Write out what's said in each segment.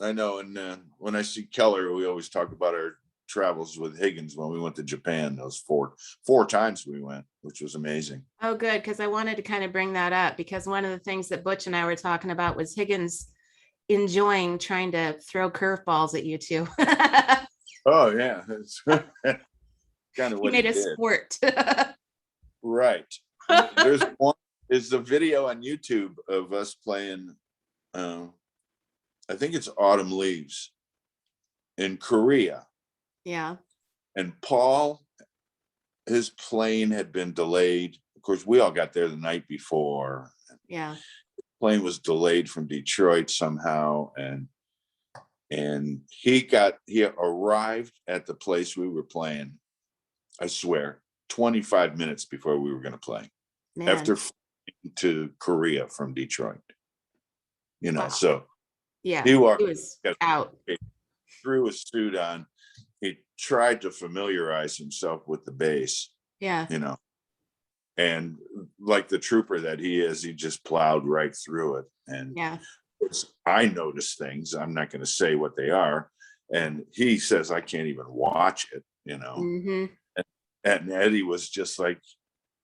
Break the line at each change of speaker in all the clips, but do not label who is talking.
I know. And when I see Keller, we always talk about our travels with Higgins when we went to Japan. Those four times we went, which was amazing.
Oh, good, because I wanted to kind of bring that up because one of the things that Butch and I were talking about was Higgins enjoying trying to throw curveballs at you two.
Oh yeah, it's kind of
He
what he
made a
did.
sport.
Right. And there's one is the video on YouTube of us playing. I think it's Autumn Leaves in Korea,
Yeah.
and Paul, his plane had been delayed. Of course, we all got there the night before.
Yeah.
Plane was delayed from Detroit somehow, and he arrived at the place we were playing, I swear, 25 minutes before we were going to play.
Man.
After flying to Korea from Detroit.
Wow.
So
yeah,
he
was out.
Threw his suit on. He tried to familiarize himself with the bass.
Yeah.
And like the trooper that he is, he just plowed right through it. And
yeah,
I noticed things. I'm not going to say what they are. And he says, I can't even watch it,
Mm-hmm.
And Eddie was just like,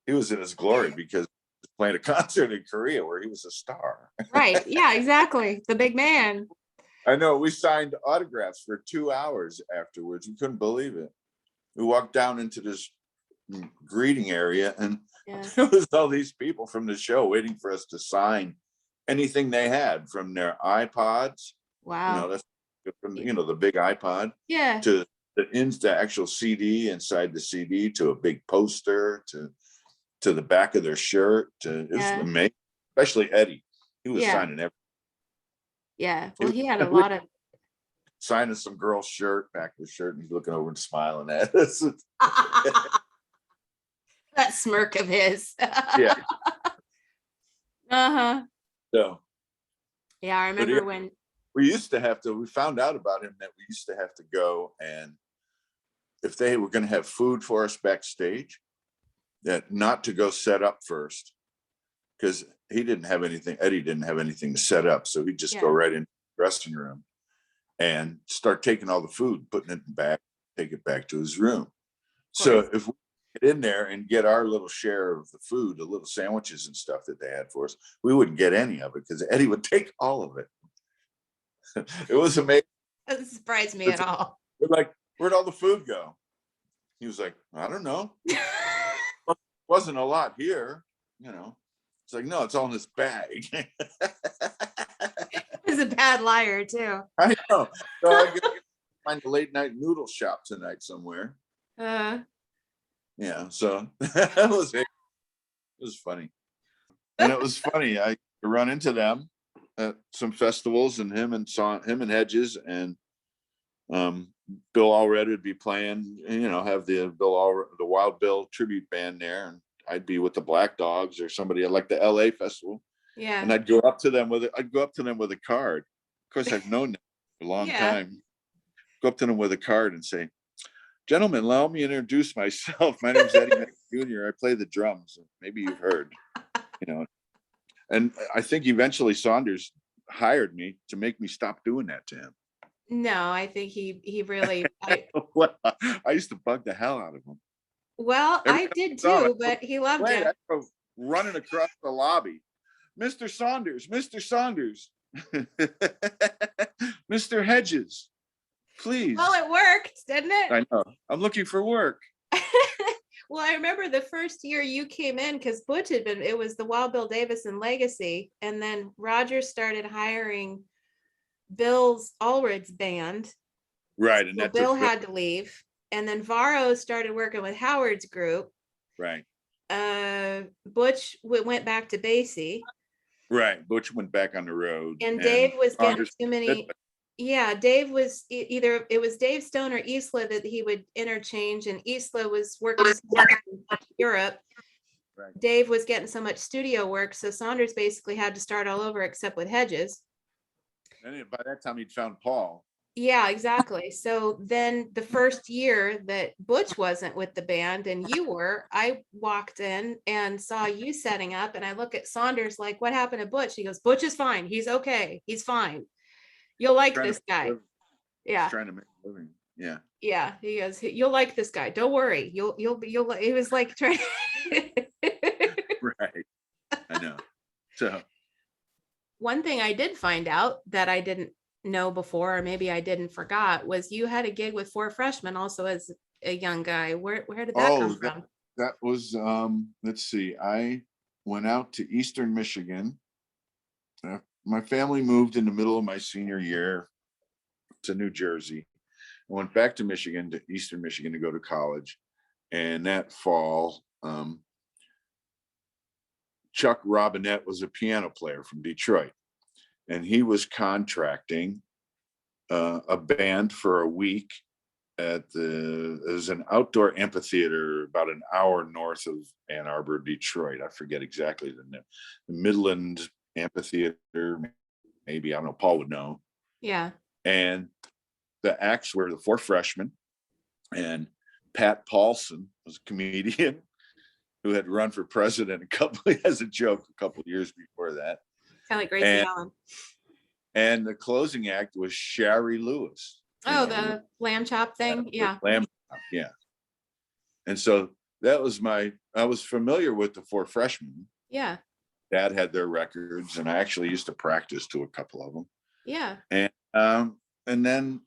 he was in his glory because he was playing a concert in Korea where he was a star.
Right. Yeah, exactly. The big man.
I know. We signed autographs for 2 hours afterwards. We couldn't believe it. We walked down into this greeting area, and there was all these people from the show waiting for us to sign anything they had, from their iPods.
Wow.
That's from the big iPod.
Yeah.
To the actual CD, inside the CD, to a big poster, to the back of their shirt. It was amazing. Especially Eddie. He was signing everything.
Yeah. Well, he had a lot of
signing some girl's shirt, back of the shirt, and he's looking over and smiling at us.
That smirk of his.
Yeah.
Uh-huh.
So.
Yeah, I remember when
we found out about him that we used to have to go, and if they were going to have food for us backstage, that not to go set up first, because Eddie didn't have anything to set up. So he'd just go right in the dressing room and start taking all the food, putting it back, take it back to his room. So if we get in there and get our little share of the food, the little sandwiches and stuff that they had for us, we wouldn't get any of it because Eddie would take all of it. It was amazing.
It doesn't surprise me at all.
We're like, where'd all the food go? He was like, I don't know. Wasn't a lot here, It's like, no, it's all in this bag.
He's a bad liar too.
I know. So I gotta find a late night noodle shop tonight somewhere. Yeah, so it was funny. And it was funny. I run into them at some festivals, and him and Hedges and Bill Allred would be playing, have the Wild Bill tribute band there, and I'd be with the Black Dogs or somebody at like the LA festival.
Yeah.
And I'd go up to them with a card. Of course, I've known them for a long time. Go up to them with a card and say, gentlemen, allow me to introduce myself. My name's Eddie Metz Jr. I play the drums. Maybe you've heard, And I think eventually Saunders hired me to make me stop doing that to him.
No, I think he really. I
used to bug the hell out of him.
Well, I did too, but he loved it.
I go running across the lobby. Mr. Saunders, Mr. Hedges, please.
Well, it worked, didn't it?
I know. I'm looking for work.
Well, I remember the first year you came in, because Butch it was the Wild Bill Davison legacy. And then Roger started hiring Bill Allred's band.
Right. And
so Bill had to leave. And then Varro started working with Howard's group.
Right.
Butch went back to Basie.
Right. Butch went back on the road.
And Dave was getting too many. Yeah, Dave was either it was Dave Stone or Isla that he would interchange, and Isla was working in Europe. Right. Dave was getting so much studio work, so Saunders basically had to start all over, except with Hedges.
And by that time, he'd found Paul.
Yeah, exactly. So then the first year that Butch wasn't with the band and you were, I walked in and saw you setting up, and I look at Saunders like, what happened to Butch? He goes, Butch is fine. He's okay. He's fine. You'll like
Trying to
this guy.
live-
Yeah.
Trying to make a living. Yeah.
Yeah. He goes, you'll like this guy. Don't worry. He was like trying.
Right. I know. So
One thing I did find out that I didn't know before, or maybe I didn't forgot, was you had a gig with Four Freshmen also as a young guy. Where did that come from?
that was let's see. I went out to Eastern Michigan. My family moved in the middle of my senior year to New Jersey. I went back to Michigan, to Eastern Michigan, to go to college. And that fall, Chuck Robinette was a piano player from Detroit, and he was contracting a band for a week at there's an outdoor amphitheater about an hour north of Ann Arbor, Detroit. I forget exactly the name. The Midland Amphitheater, maybe, I don't know, Paul would know.
Yeah.
And the acts were the Four Freshmen, and Pat Paulson was a comedian who had run for president as a joke a couple of years before that.
Kind of like Gracie Allen.
And the closing act was Shari Lewis.
Oh, the lamb chop thing. Yeah.
Lamb chop, yeah. And so that was I was familiar with the Four Freshmen.
Yeah.
Dad had their records, and I actually used to practice to a couple of them.
Yeah.
And then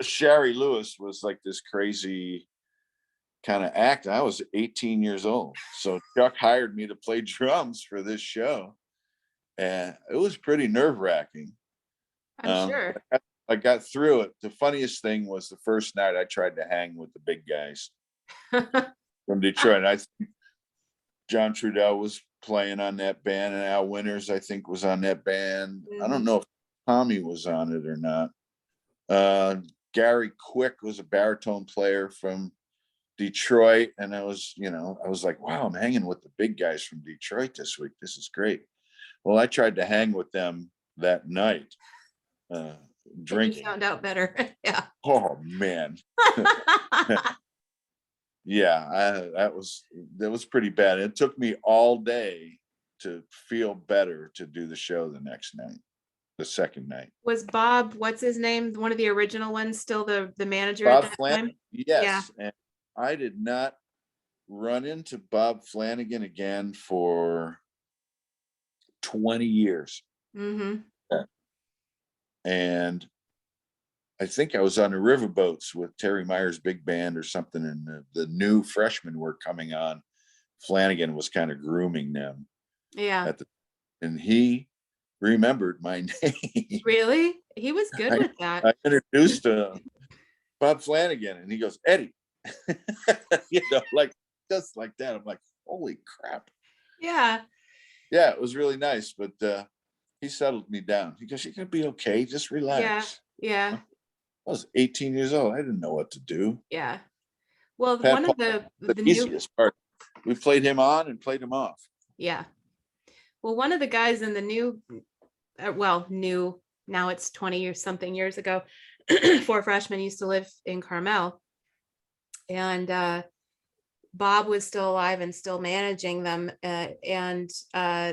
Shari Lewis was like this crazy kind of act. I was 18 years old. So Chuck hired me to play drums for this show. And it was pretty nerve-wracking.
I'm sure.
I got through it. The funniest thing was the first night I tried to hang with the big guys from Detroit. I think John Trudell was playing on that band, and Al Winters, I think, was on that band. I don't know if Tommy was on it or not. Gary Quick was a baritone player from Detroit, and I was like, wow, I'm hanging with the big guys from Detroit this week. This is great. Well, I tried to hang with them that night, drinking.
You found out better. Yeah.
Oh man. Yeah, that was pretty bad. It took me all day to feel better to do the show the next night, the second night.
Was Bob, what's his name, one of the original ones, still the manager
Bob
at that
Flanagan?
time?
Yes. Yeah. And I did not run into Bob Flanagan again for 20 years.
Mm-hmm.
And I think I was on the riverboats with Terry Meyer's big band or something, and the new freshmen were coming on. Flanagan was kind of grooming them.
Yeah.
And he remembered my name.
Really? He was good with that.
I introduced Bob Flanagan, and he goes, Eddie. Like just like that. I'm like, holy crap.
Yeah.
Yeah, it was really nice, but he settled me down. He goes, you're gonna be okay. Just relax.
Yeah.
I was 18 years old. I didn't know what to do.
Yeah. Well,
Pat
one of
Paul,
the
easiest part. We played him on and played him off.
Yeah. Well, one of the guys in the new, now it's 20 or something years ago, Four Freshmen used to live in Carmel. And Bob was still alive and still managing them.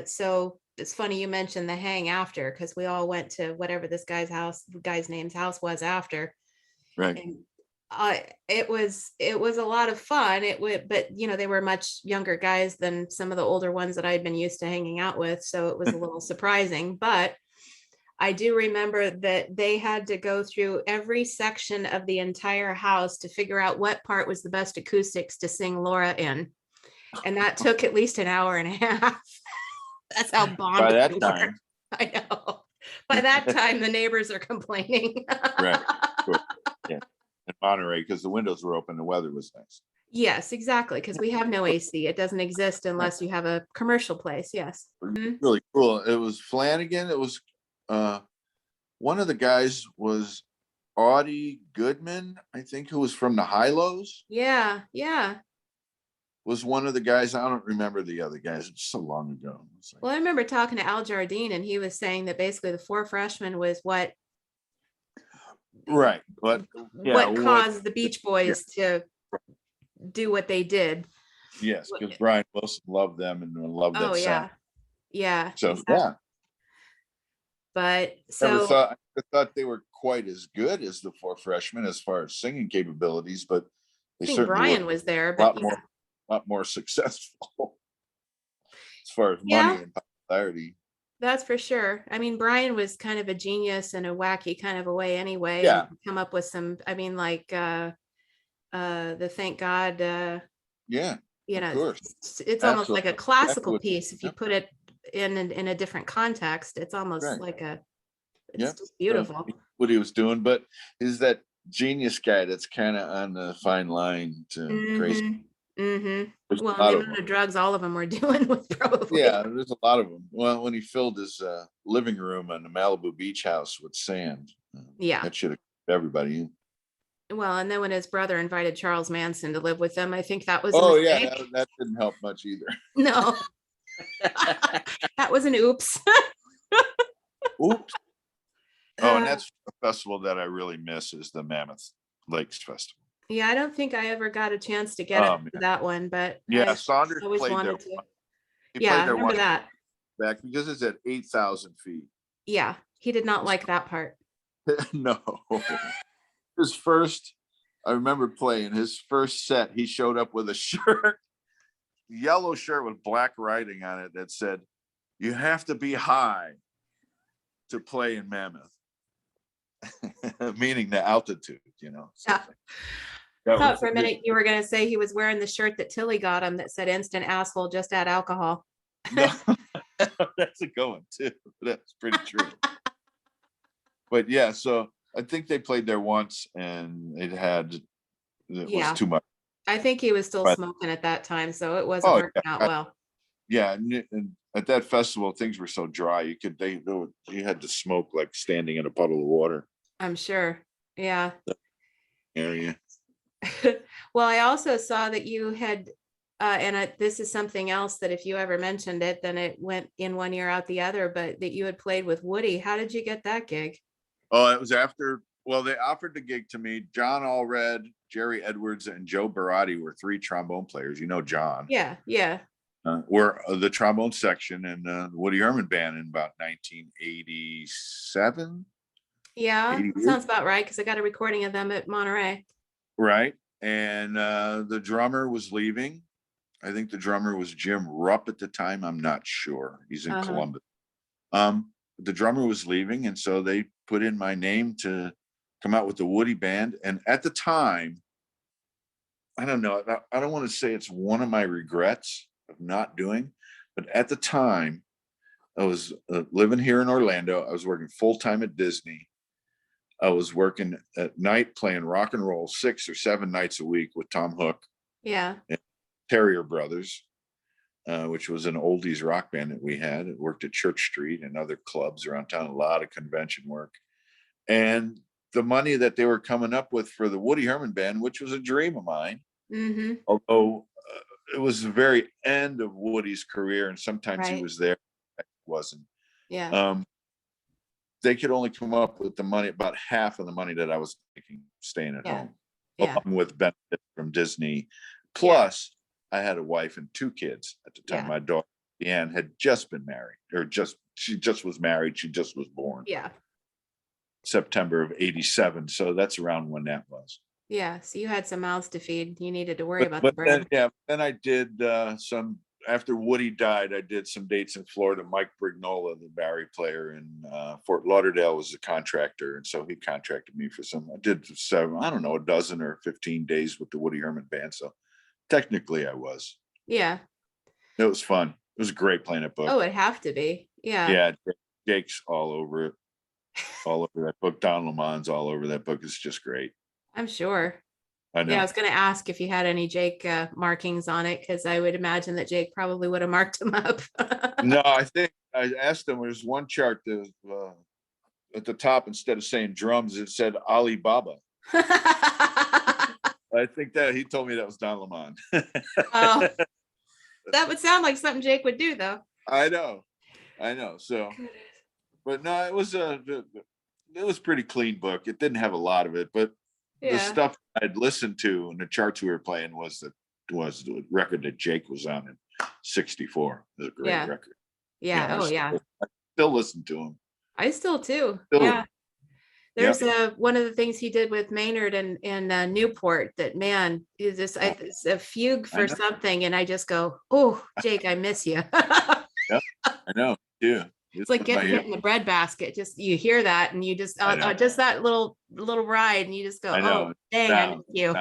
So it's funny you mentioned the hang after, because we all went to whatever this guy's name's house was after.
Right.
And it was a lot of fun. But they were much younger guys than some of the older ones that I'd been used to hanging out with. So it was a little surprising, but I do remember that they had to go through every section of the entire house to figure out what part was the best acoustics to sing Laura in. And that took at least an hour and a half. That's how bonded
by that
we
time.
were. I know. By that time, the neighbors are complaining.
Right. Sure. Yeah. In Monterey, because the windows were open, the weather was nice.
Yes, exactly. Because we have no AC. It doesn't exist unless you have a commercial place. Yes.
Really cool. It was Flanagan. It was one of the guys was Audie Goodman, I think, who was from the High-Lows.
Yeah.
Was one of the guys. I don't remember the other guys. It's so long ago.
Well, I remember talking to Al Jardine, and he was saying that basically the Four Freshmen was what caused the Beach Boys to do what they did.
Yes, because Brian Wilson loved them and loved that sound.
Yeah.
So
exactly.
yeah.
But
I I thought they were quite as good as the Four Freshmen as far as singing capabilities, but they
I think
certainly
Brian
were
was there,
a
but yeah.
lot more successful as far as
Yeah.
money and popularity.
That's for sure. I mean, Brian was kind of a genius in a wacky kind of a way anyway,
Yeah.
and come up with some, I mean, like the Thank God,
Yeah,
you
of
know,
course.
it's almost like a classical
Exactly what-
piece. If you put it in a different context, it's almost
Right.
like
Yeah.
it's just beautiful.
So what he was doing, but is that genius guy that's kind of on the fine line to crazy. There's
Well,
a
and
lot
the
of
amount
them.
of drugs all of them were doing was probably.
Yeah, there's a lot of them. Well, when he filled his living room on the Malibu beach house with sand,
Yeah.
that should have kept everybody in.
Well, and then when his brother invited Charles Manson to live with them, I think that was
Oh
a
yeah,
mistake.
that didn't help much either.
No, that was an oops.
Oops. Oh, and that's a festival that I really miss is the Mammoth Lakes Festival.
Yeah, I don't think I ever got a chance to get up to that one, but
yeah,
I
Saunders
always
played there.
wanted to.
He
Yeah,
played
I
there
remember
once
that.
back because it's at 8,000 feet.
Yeah, he did not like that part.
No, his first. I remember playing his first set. He showed up with a shirt, yellow shirt with black writing on it that said, "You have to be high to play in Mammoth," meaning the altitude. You know.
Yeah. I thought for a minute you were going to say he was wearing the shirt that Tilly got him that said "instant asshole, just add alcohol."
No, that's a good one too. That's pretty true. But yeah, so I think they played there once, and it was too much.
I think he was still smoking at that time, so it wasn't working out well.
Yeah, and at that festival, things were so dry. You had to smoke like standing in a puddle of water.
I'm sure. Yeah.
Area.
Well, I also saw that you had, this is something else that if you ever mentioned it, then it went in one ear out the other, but that you had played with Woody. How did you get that gig?
Oh, it was after, well, they offered the gig to me. John Allred, Jerry Edwards, and Joe Barotti were 3 trombone players. You know John.
Yeah, yeah.
Were the trombone section in the Woody Herman band in about 1987.
Yeah, sounds about right, because I got a recording of them at Monterey.
Right. And the drummer was leaving. I think the drummer was Jim Rupp at the time. I'm not sure. He's in Columbus. The drummer was leaving, and so they put in my name to come out with the Woody band. And at the time, I don't know, I don't want to say it's one of my regrets of not doing, but at the time, I was living here in Orlando. I was working full-time at Disney. I was working at night playing rock and roll 6 or 7 nights a week with Tom Hook.
Yeah.
And Terrier Brothers, which was an oldies rock band that we had. It worked at Church Street and other clubs around town, a lot of convention work. And the money that they were coming up with for the Woody Herman band, which was a dream of mine, although it was the very end of Woody's career, and sometimes he was there, wasn't.
Yeah.
They could only come up with the money, about half of the money that I was making staying at home, along with benefits from Disney. Plus, I had a wife and 2 kids at the time. My daughter, Deanne, had just been married, she just was married. She just was born.
Yeah.
September of 87. So that's around when that was.
Yeah. So you had some mouths to feed. You needed to worry about the bread.
Then I did after Woody died, I did some dates in Florida. Mike Brignola, the Barry player in Fort Lauderdale, was a contractor. And so he contracted me for I did a dozen or 15 days with the Woody Herman band. So technically I was.
Yeah.
It was fun. It was great playing that book.
Oh, it'd have to be. Yeah.
Yeah. Jake's all over it. All over that book. Don Lemon's all over that book. It's just great.
I'm sure.
I know.
Yeah, I was going to ask if you had any Jake markings on it, because I would imagine that Jake probably would have marked him up.
No, I think I asked him. There's one chart that at the top, instead of saying drums, it said Alibaba. I think that he told me that was Don Lemon.
Oh, that would sound like something Jake would do, though.
I know. So, but no, it was a pretty clean book. It didn't have a lot of it, but the stuff I'd listened to and the charts we were playing was the record that Jake was on in '64. It was a great record.
Yeah. I
still listen to him.
I still too. Yeah. There's one of the things he did with Maynard and Newport that, man, is this it's a fugue for something, and I just go, oh, Jake, I miss you.
Yep, I know too.
It's like getting hit in the breadbasket. Just you hear that, and you just just that little ride, and you just go, oh, dang, I miss you.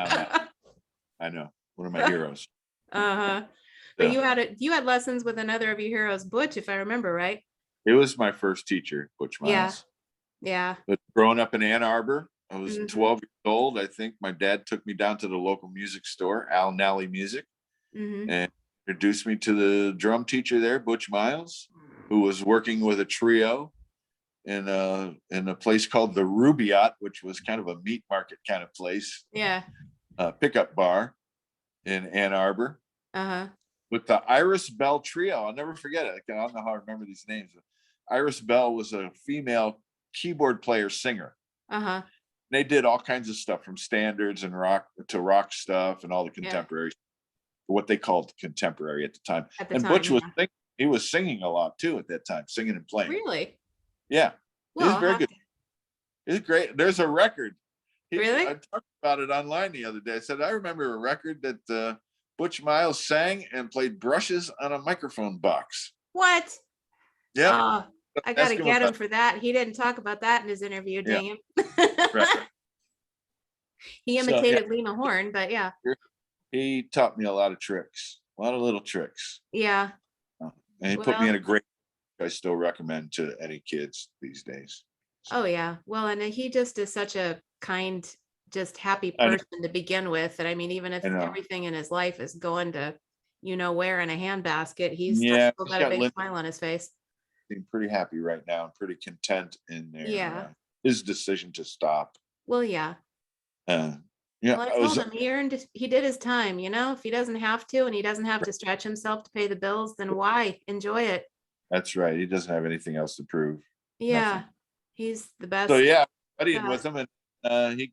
I know, one of my heroes.
But you had lessons with another of your heroes, Butch, if I remember right.
It was my first teacher, Butch Miles.
Yeah.
But growing up in Ann Arbor, I was 12 years old. I think my dad took me down to the local music store, Al Nally Music, and introduced me to the drum teacher there, Butch Miles, who was working with a trio in a place called the Rubaiyat, which was kind of a meat market kind of place.
Yeah.
Pickup bar in Ann Arbor. With the Iris Bell Trio. I'll never forget it. I don't know how I remember these names. Iris Bell was a female keyboard player singer. They did all kinds of stuff from standards and rock to rock stuff and all the contemporary, what they called contemporary at the time. Butch was singing, he was singing a lot too at that time, singing and playing.
Really?
Yeah. Well, he was very good. It's great. There's a record.
Really?
I talked about it online the other day. I said, I remember a record that Butch Miles sang and played brushes on a microphone box.
What?
Yeah.
I got to get him for that. He didn't talk about that in his interview, dang him. Right. He imitated Lena Horne, but yeah.
He taught me a lot of tricks, a lot of little tricks.
Yeah.
And he put me in a great, I still recommend to any kids these days.
So. Oh, yeah. Well, and he just is such a kind, just happy person to begin with. And I mean, even if everything in his life is going to, where in a handbasket, he's still got a big smile on his face.
Being pretty happy right now and pretty content in there. His decision to stop.
Well, yeah.
Well,
I told him he did his time, if he doesn't have to, and he doesn't have to stretch himself to pay the bills, then why? Enjoy it.
That's right. He doesn't have anything else to prove.
Yeah.
Nothing.
He's the best.
So studying with him, and he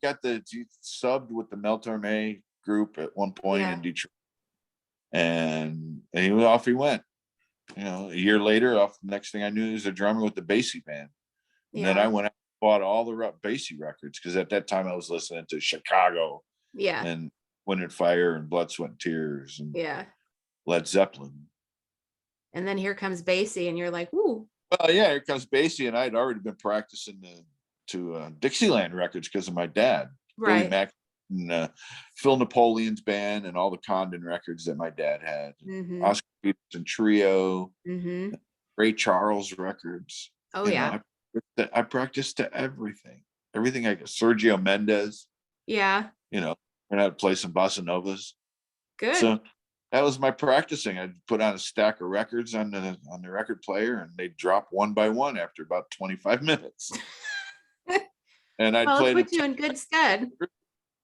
subbed with the Mel Torme group at one point in Detroit. And off he went. A year later, the next thing I knew, he was a drummer with the Basie band. And then I went out and bought all the Basie records, because at that time I was listening to Chicago and Wind and Fire and Blood, Sweat and Tears and Led Zeppelin.
And then here comes Basie, and you're like, ooh.
Well, here comes Basie, and I had already been practicing to Dixieland records because of my dad,
right?
Billy Mack and Phil Napoleon's band, and all the Condon records that my dad had, Oscar Peterson Trio, Ray Charles records.
Oh, yeah.
I practiced to everything I got. Sergio Mendes.
Yeah.
Learn how to play some bossa novas.
Good.
So that was my practicing. I'd put on a stack of records on the record player, and they'd drop one by one after about 25 minutes. And I'd play
put you in good stead.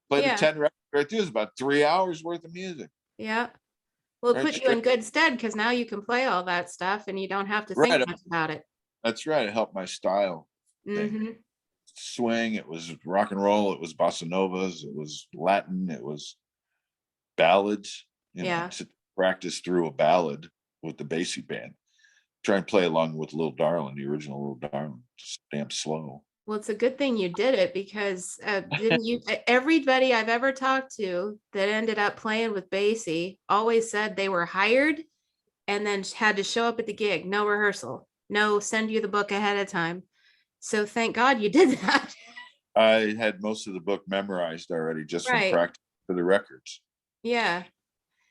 Played the 10 records right there. It was about 3 hours worth of music.
Yeah. Well, it put you in good stead, because now you can play all that stuff and you don't have to think much about it.
That's right. It helped my style. Swing. It was rock and roll. It was bossa novas. It was Latin. It was ballads. To practice through a ballad with the Basie band. Try and play along with Little Darling, the original Little Darling. Just damn slow.
Well, it's a good thing you did it, because everybody I've ever talked to that ended up playing with Basie always said they were hired and then had to show up at the gig. No rehearsal, no send you the book ahead of time. So thank God you did that.
I had most of the book memorized already just from practice for the records.
Yeah.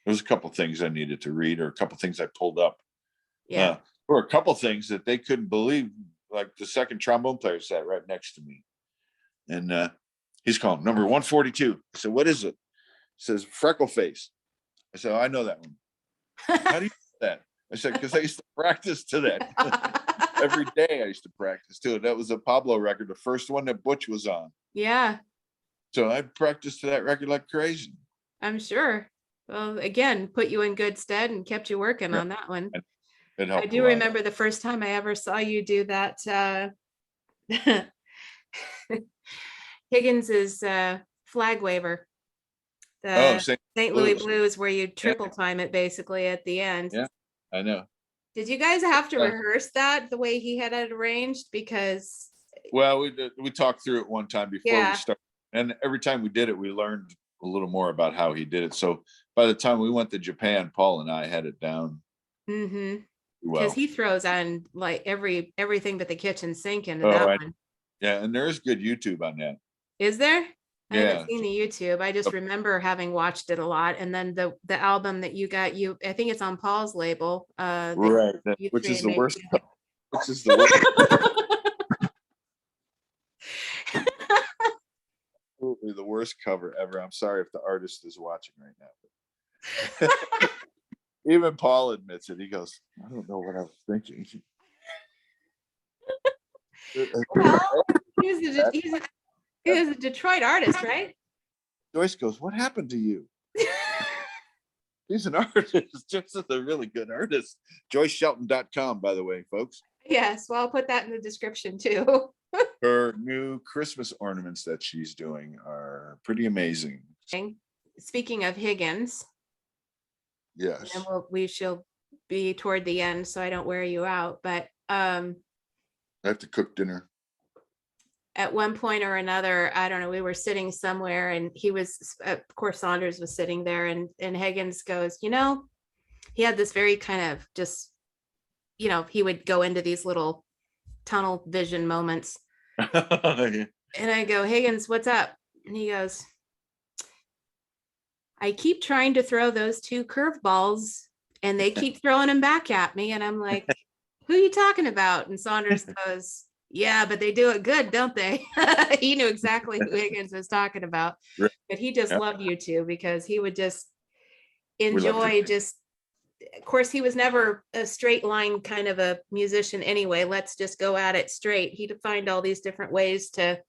There was a couple things I needed to read, or a couple things I pulled up.
Yeah.
Or a couple things that they couldn't believe. Like the second trombone player sat right next to me, and he's calling number 142. I said, "What is it?" He says, "Freckle Face." I said, "I know that one." How do you know that? I said, "Because I used to practice to that every day. I used to practice to it. That was a Pablo record, the first one that Butch was on."
Yeah.
So I practiced to that record like crazy.
I'm sure. Well, again, put you in good stead and kept you working on that one. I do remember the first time I ever saw you do that. Higgins's flag waver. St. Louis Blues, where you triple time it basically at the end.
Yeah, I know.
Did you guys have to rehearse that the way he had it arranged? Because
Well, we talked through it one time before
Yeah.
we started, and every time we did it, we learned a little more about how he did it. So by the time we went to Japan, Paul and I had it down
Mm-hmm.
well.
Because he throws on like everything but the kitchen sink into
Oh,
that one.
yeah, and there's good YouTube on that.
Is there? I
Yeah.
haven't seen the YouTube. I just remember having watched it a lot. And then the album that you got, I think it's on Paul's label.
Right. Which is the
made.
worst. Which is the worst. Absolutely the worst cover ever. I'm sorry if the artist is watching right now. Even Paul admits it. He goes, I don't know what I was thinking.
Well, he was a Detroit artist, right?
Joyce goes, what happened to you? He's an artist, just a really good artist. JoyceShelton.com, by the way, folks.
Yes, well, I'll put that in the description too.
Her new Christmas ornaments that she's doing are pretty amazing.
Speaking of Higgins,
yes,
and we shall be toward the end, so I don't wear you out. But
I have to cook dinner.
At one point or another, I don't know, we were sitting somewhere, and he was, of course, Saunders was sitting there, and Higgins goes, he had this very kind of just, he would go into these little tunnel vision moments.
Yeah.
And I go, Higgins, what's up? And he goes, I keep trying to throw those 2 curveballs and they keep throwing them back at me. And I'm like, who are you talking about? And Saunders goes, yeah, but they do it good, don't they? He knew exactly who Higgins was talking about. Right. But he just loved you two because he would just enjoy of course, he was never a straight line kind of a musician anyway. Let's just go at it straight. He'd find all these different ways to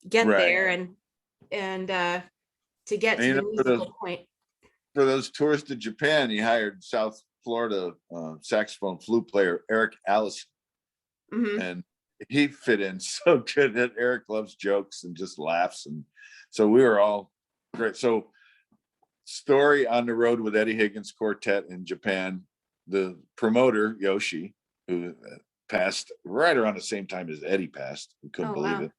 get there and to get to the musical point.
For those tours to Japan, he hired South Florida saxophone flute player Eric Allison. Mm-hmm. And he fit in so good that Eric loves jokes and just laughs. And so we were all great. So story on the road with Eddie Higgins Quartet in Japan, the promoter Yoshi, who passed right around the same time as Eddie passed, we couldn't believe it,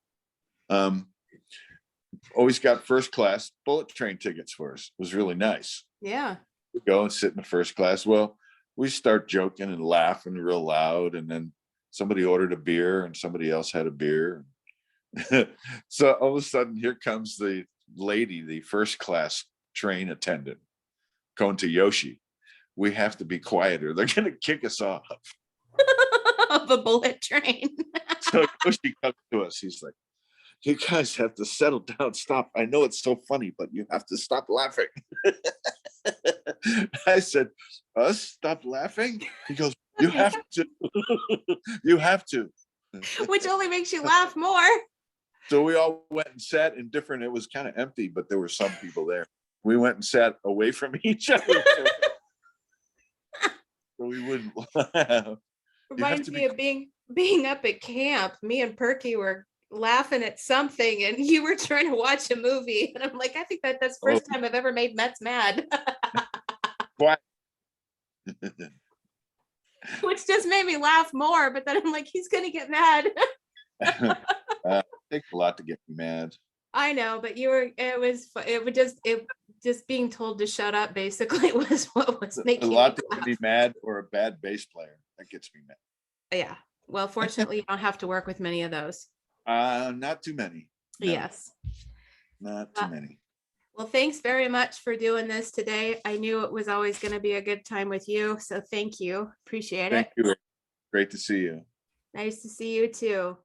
always got first class bullet train tickets for us. It was really nice.
Yeah,
we go and sit in the first class. Well, we start joking and laughing real loud, and then somebody ordered a beer and somebody else had a beer. So all of a sudden here comes the lady, the first class train attendant, going to Yoshi, we have to be quieter, they're gonna kick us off
of a bullet train.
So Yoshi comes to us, he's like, you guys have to settle down, stop, I know it's so funny, but you have to stop laughing. I said, us stop laughing? He goes, you have to. You have to.
Which only makes you laugh more.
So we all went and sat in different, it was kind of empty, but there were some people there. We went and sat away from each other so we wouldn't laugh.
Reminds me of being up at camp. Me and Perky were laughing at something and you were trying to watch a movie. And I'm like, I think that's the first time I've ever made Metz mad.
What?
Which just made me laugh more, but then I'm like, he's gonna get mad.
It takes a lot to get me mad.
I know, but it just being told to shut up basically was what was making
a lot to get me mad, or a bad bass player that gets me mad.
Yeah, well, fortunately you don't have to work with many of those.
Not too many.
No. Yes,
not too many.
Well, thanks very much for doing this today. I knew it was always going to be a good time with you, so thank you. Appreciate it.
Thank you. Great to see you.
Nice to see you too.